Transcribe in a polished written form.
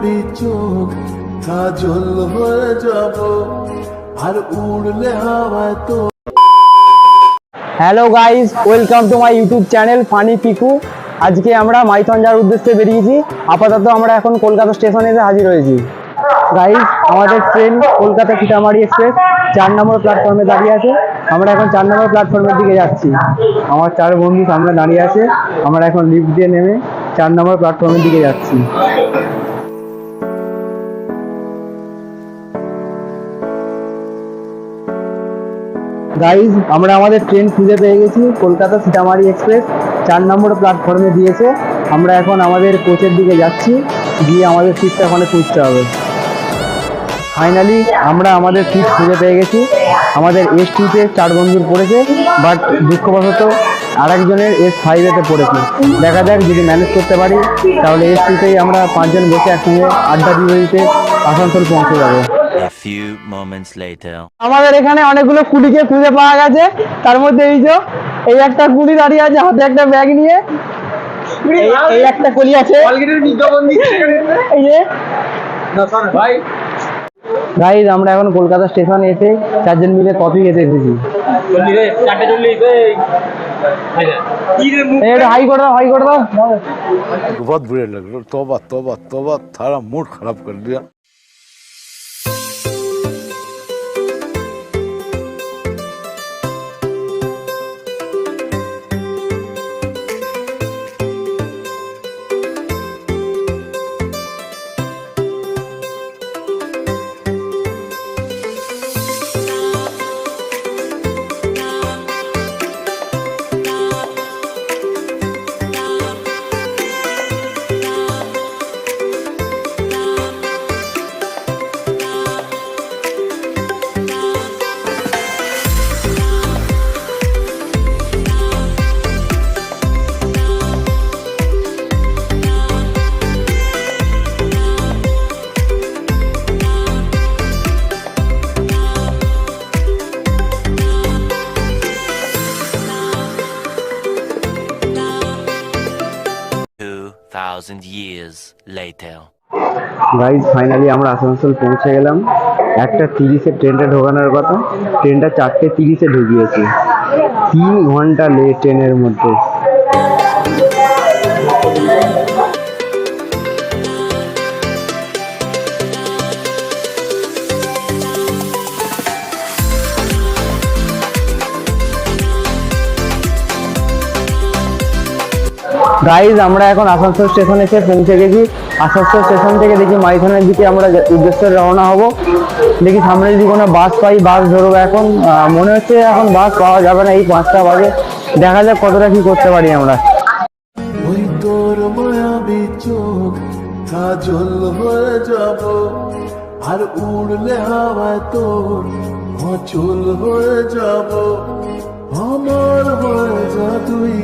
মায়াবী চোখ কাজল হয়ে যাব আর উড়লে হাওয়ায় তো। Hello guys, welcome to my YouTube channel funny Piku. আজকে আমরা মাইথন যাওয়ার উদ্দেশ্যে বেরিয়েছি। আপাতত আমরা এখন কলকাতা স্টেশনে এসে হাজির হয়েছি। গাইজ, আমাদের ট্রেন কলকাতা সীতামারি এক্সপ্রেস 4 নম্বর প্ল্যাটফর্মে দাঁড়িয়ে আছে। আমরা এখন 4 নম্বর প্ল্যাটফর্মের দিকে যাচ্ছি। আমার 4 বন্ধু সামনে দাঁড়িয়ে আছে। আমরা এখন লিফট দিয়ে নেমে 4 নম্বর প্ল্যাটফর্মের দিকে যাচ্ছি। গাইজ, আমরা আমাদের ট্রেন খুঁজে পেয়ে গেছি। কলকাতা সীতামারি এক্সপ্রেস 4 নম্বর প্ল্যাটফর্মে দিয়েছে। আমরা এখন আমাদের কোচের দিকে যাচ্ছি, গিয়ে আমাদের সিটটা ওখানে খুঁজতে হবে। ফাইনালি আমরা আমাদের সিট খুঁজে পেয়ে গেছি। আমাদের S2-তে 4 বন্ধুর পড়েছে, বাট দুঃখবশত আরেকজনের S5-এতে পড়েছে। দেখা যাক, যদি ম্যানেজ করতে পারি তাহলে S2-তেই আমরা 5 জন বসে একসঙ্গে আড্ডা দিতে আসানসোল পৌঁছে যাবো। A few moments later. আমাদের এখানে অনেকগুলো কুড়িকে খুঁজে পাওয়া গেছে। তার মধ্যে এই একটা কুড়ি দাঁড়িয়ে আছে হাতে একটা ব্যাগ নিয়ে। এই একটা কুড়ি আছে। এই যে গাইজ, আমরা এখন কলকাতা স্টেশনে এসে 4 জন মিলে কফি খেতে এসেছি। হাই করে দাও, হাই করে দাও। बहुत बुरे लग रहे। तौबा तौबा तौबा, थारा मूड खराब कर दिया। Thousand years later. Guys, finally আমরা আসানসোল পৌঁছে গেলাম। 1:30-এ ট্রেনটা ঢোকানোর কথা, ট্রেনটা 4:30-এ ঢুকিয়েছে। 3 ঘন্টা লেট ট্রেনের মধ্যে। গাইজ, আমরা এখন আসানসোল স্টেশনে এসে পৌঁছে গেছি। আসানসোল স্টেশন থেকে দেখি মাইথনের দিকে আমরা উদ্দেশ্যে রওনা হব। দেখি সামনে যদি কোনো বাস পাই, বাস ধরবো। এখন মনে হচ্ছে এখন বাস পাওয়া যাবে না, এই 5টা বাজে। দেখা যাক কতটা কি করতে পারি আমরা। ওই তোর মায়াবী চোখ কাজল হয়ে যাব আর উড়লে হাওয়ায় তোর অচল হয়ে যাব। আমার হয়ে যা তুই।